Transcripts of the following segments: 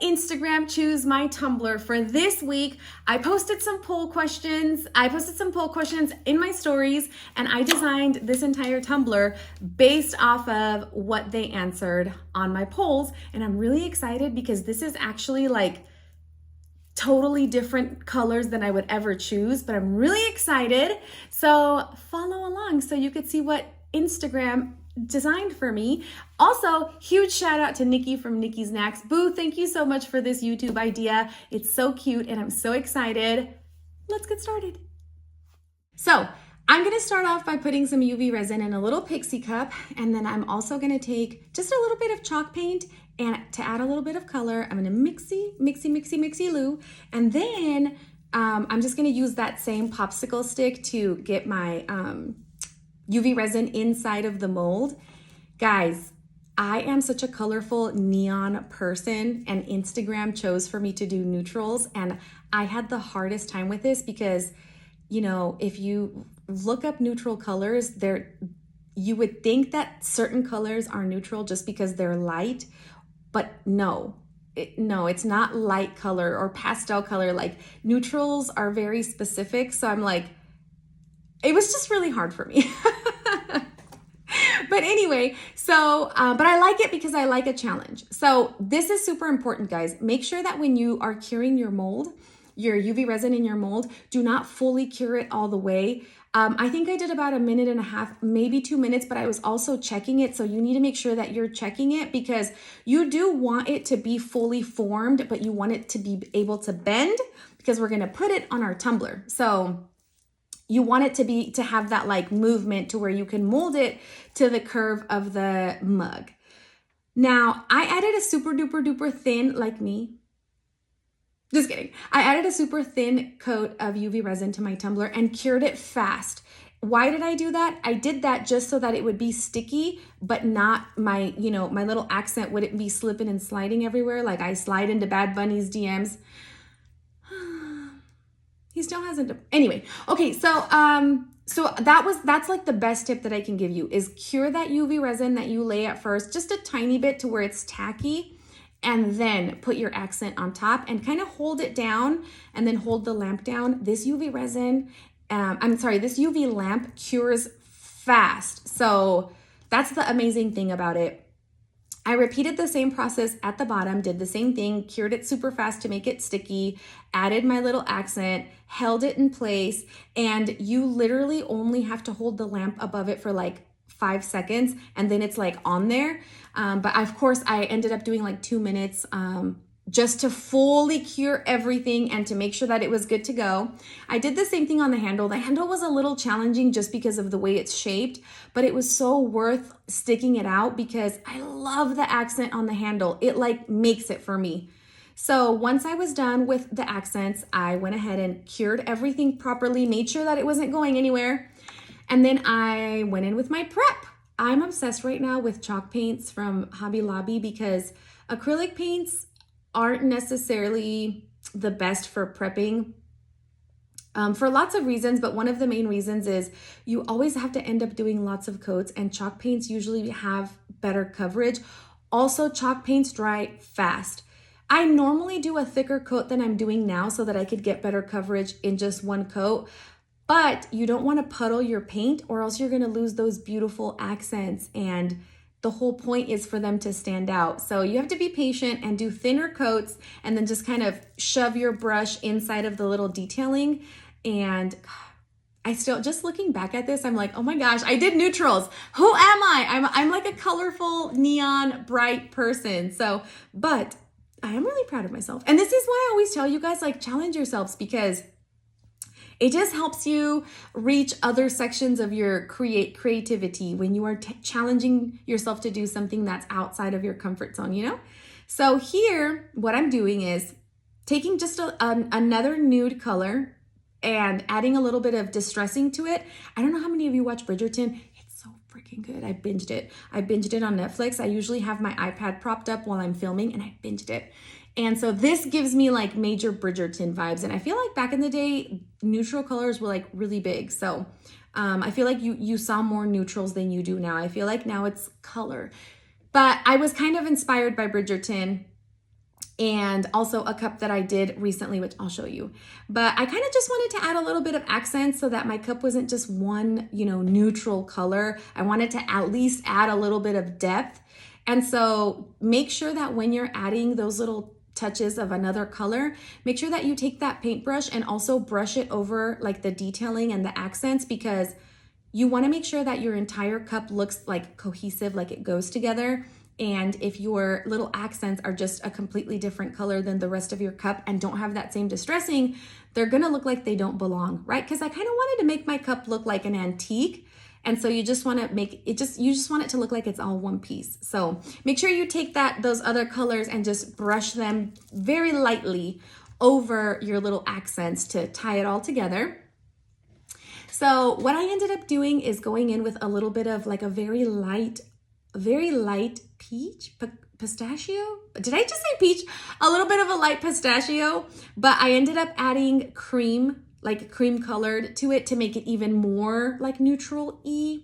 Instagram choose my Tumbler for this week. I posted some poll questions. In my stories, and I designed this entire Tumbler based off of what they answered on my polls. And I'm really excited because this is actually like totally different colors than I would ever choose, but I'm really excited. So follow along so you could see what Instagram designed for me. Also, huge shout out to Nikki from Nikki's Knacks. Boo, thank you so much for this YouTube idea. It's so cute and I'm so excited. Let's get started. So I'm gonna start off by putting some UV resin in a little pixie cup, and then I'm also gonna take just a little bit of chalk paint, and to add a little bit of color, I'm gonna mixy loo, and then I'm just gonna use that same popsicle stick to get my UV resin inside of the mold. Guys, I am such a colorful neon person, and Instagram chose for me to do neutrals, and I had the hardest time with this because, you know, if you look up neutral colors, you would think that certain colors are neutral just because they're light, but no, it's not light color or pastel color. Like, neutrals are very specific. So I'm like, it was just really hard for me. But anyway, so, but I like it because I like a challenge. So this is super important, guys. Make sure that when you are curing your mold, your UV resin in your mold, do not fully cure it all the way. I think I did about 1.5 minutes, maybe 2 minutes, but I was also checking it. So you need to make sure that you're checking it because you do want it to be fully formed, but you want it to be able to bend because we're gonna put it on our tumbler. So you want it to have that like movement to where you can mold it to the curve of the mug. Now, I added a super duper duper thin, like me, just kidding. I added a super thin coat of UV resin to my tumbler and cured it fast. Why did I do that? I did that just so that it would be sticky, but not my little accent wouldn't be slipping and sliding everywhere like I slide into Bad Bunny's DMs. He still hasn't. Anyway, okay, so that's like the best tip that I can give you is cure that UV resin that you lay at first, just a tiny bit to where it's tacky, and then put your accent on top and kind of hold it down and then hold the lamp down. This UV resin, this UV lamp cures fast. So that's the amazing thing about it. I repeated the same process at the bottom, did the same thing, cured it super fast to make it sticky, added my little accent, held it in place, and you literally only have to hold the lamp above it for like 5 seconds, and then it's like on there. But of course, I ended up doing like 2 minutes just to fully cure everything and to make sure that it was good to go. I did the same thing on the handle. The handle was a little challenging just because of the way it's shaped, but it was so worth sticking it out because I love the accent on the handle. It like makes it for me. So once I was done with the accents, I went ahead and cured everything properly, made sure that it wasn't going anywhere. And then I went in with my prep. I'm obsessed right now with chalk paints from Hobby Lobby because acrylic paints aren't necessarily the best for prepping for lots of reasons, but one of the main reasons is you always have to end up doing lots of coats, and chalk paints usually have better coverage. Also, chalk paints dry fast. I normally do a thicker coat than I'm doing now so that I could get better coverage in just one coat, but you don't want to puddle your paint or else you're going to lose those beautiful accents, and the whole point is for them to stand out. So you have to be patient and do thinner coats and then just kind of shove your brush inside of the little detailing. And I still, just looking back at this, I'm like, oh my gosh, I did neutrals. Who am I? I'm like a colorful, neon, bright person. So, but I am really proud of myself. And this is why I always tell you guys, like, challenge yourselves because it just helps you reach other sections of your creativity when you are challenging yourself to do something that's outside of your comfort zone, you know? So here, what I'm doing is taking just another nude color and adding a little bit of distressing to it. I don't know how many of you watch Bridgerton. It's so freaking good. I binged it. I binged it on Netflix. I usually have my iPad propped up while I'm filming, and I binged it. And so this gives me like major Bridgerton vibes. And I feel like back in the day, neutral colors were like really big. So I feel like you saw more neutrals than you do now. I feel like now it's color. But I was kind of inspired by Bridgerton. and also a cup that I did recently, which I'll show you. But I kind of just wanted to add a little bit of accent so that my cup wasn't just one, neutral color. I wanted to at least add a little bit of depth. And so make sure that when you're adding those little touches of another color, make sure that you take that paintbrush and also brush it over like the detailing and the accents, because you want to make sure that your entire cup looks like cohesive, like it goes together. And if your little accents are just a completely different color than the rest of your cup and don't have that same distressing, they're gonna look like they don't belong, right? Because I kind of wanted to make my cup look like an antique. And so you just want to make it you just want it to look like it's all one piece. So make sure you take those other colors and just brush them very lightly over your little accents to tie it all together. So what I ended up doing is going in with a little bit of like a very light peach, pistachio? Did I just say peach? A little bit of a light pistachio, but I ended up adding cream, like cream colored to it to make it even more like neutral-y.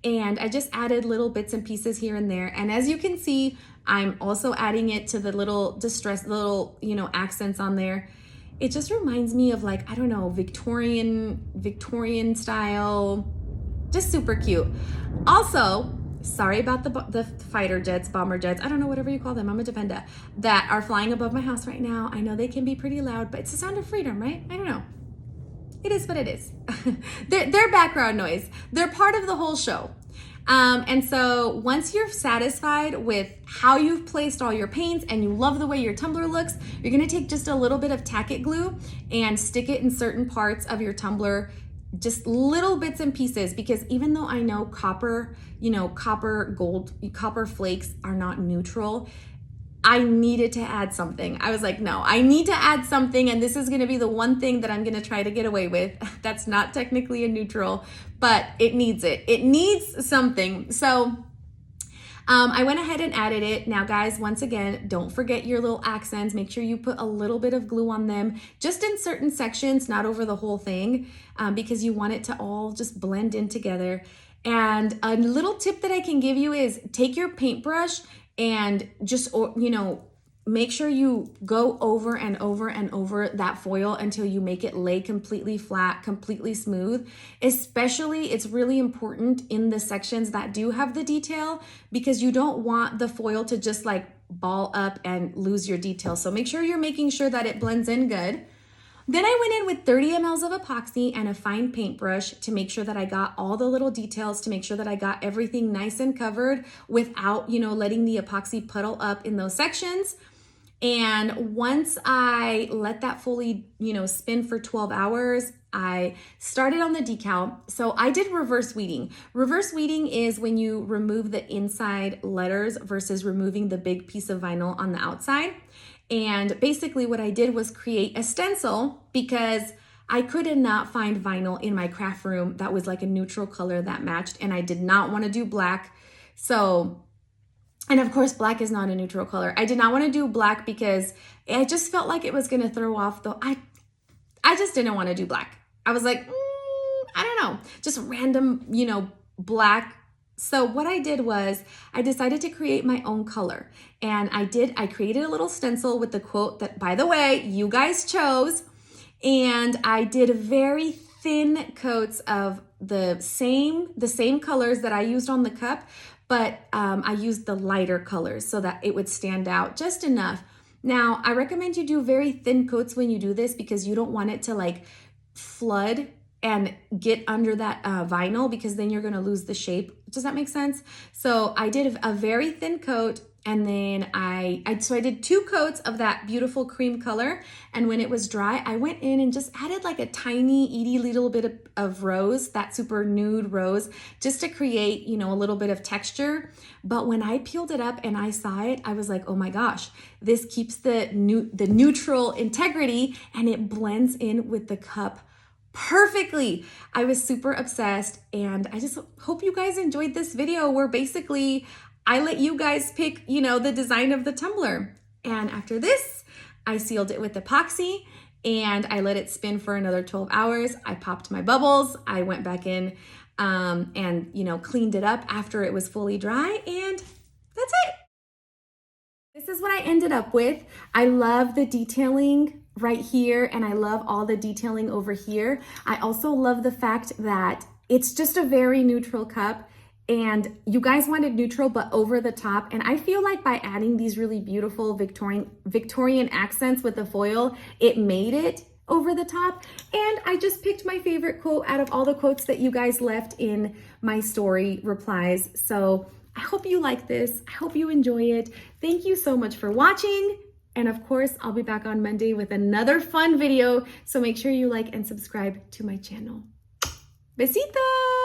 And I just added little bits and pieces here and there. And as you can see, I'm also adding it to the little accents on there. It just reminds me of like, I don't know, Victorian style, just super cute. Also, sorry about the fighter jets, bomber jets, I don't know, whatever you call them, I'm a defender, that are flying above my house right now. I know they can be pretty loud, but it's the sound of freedom, right? I don't know. It is what it is. They're background noise. They're part of the whole show. And so once you're satisfied with how you've placed all your paints and you love the way your tumbler looks, you're gonna take just a little bit of tack it glue and stick it in certain parts of your tumbler, just little bits and pieces, because even though I know copper flakes are not neutral, I needed to add something. I was like, no, I need to add something, and this is gonna be the one thing that I'm gonna try to get away with. That's not technically a neutral, but it needs it. It needs something. So I went ahead and added it. Now guys, once again, don't forget your little accents. Make sure you put a little bit of glue on them, just in certain sections, not over the whole thing, because you want it to all just blend in together. And a little tip that I can give you is take your paintbrush and just, make sure you go over and over and over that foil until you make it lay completely flat, completely smooth. Especially, it's really important in the sections that do have the detail, because you don't want the foil to just like ball up and lose your detail. So make sure you're making sure that it blends in good. Then I went in with 30 mLs of epoxy and a fine paintbrush to make sure that I got all the little details, to make sure that I got everything nice and covered without, letting the epoxy puddle up in those sections. And once I let that fully, spin for 12 hours, I started on the decal. So I did reverse weeding. Reverse weeding is when you remove the inside letters versus removing the big piece of vinyl on the outside. And basically what I did was create a stencil, because I could not find vinyl in my craft room that was like a neutral color that matched, and I did not want to do black. So, and of course black is not a neutral color. I did not want to do black because I just felt like it was going to throw off I just didn't want to do black. I was like, I don't know, just random, black. So what I did was I decided to create my own color, and I created a little stencil with the quote that, by the way, you guys chose, and I did very thin coats of the same colors that I used on the cup, but I used the lighter colors so that it would stand out just enough. Now, I recommend you do very thin coats when you do this, because you don't want it to like flood and get under that vinyl, because then you're gonna lose the shape. Does that make sense? So I did a very thin coat, and then I did 2 coats of that beautiful cream color. And when it was dry, I went in and just added like a tiny, itty little bit of rose, that super nude rose, just to create, a little bit of texture. But when I peeled it up and I saw it, I was like, oh my gosh, this keeps the neutral integrity, and it blends in with the cup perfectly. I was super obsessed, and I just hope you guys enjoyed this video where basically I let you guys pick, the design of the tumbler. And after this, I sealed it with epoxy and I let it spin for another 12 hours. I popped my bubbles. I went back in and, cleaned it up after it was fully dry, and that's it. This is what I ended up with. I love the detailing right here, and I love all the detailing over here. I also love the fact that it's just a very neutral cup, and you guys wanted neutral but over the top, and I feel like by adding these really beautiful Victorian accents with the foil, it made it over the top. And I just picked my favorite quote out of all the quotes that you guys left in my story replies. So I hope you like this. I hope you enjoy it. Thank you so much for watching. And of course, I'll be back on Monday with another fun video. So make sure you like and subscribe to my channel. Besitos!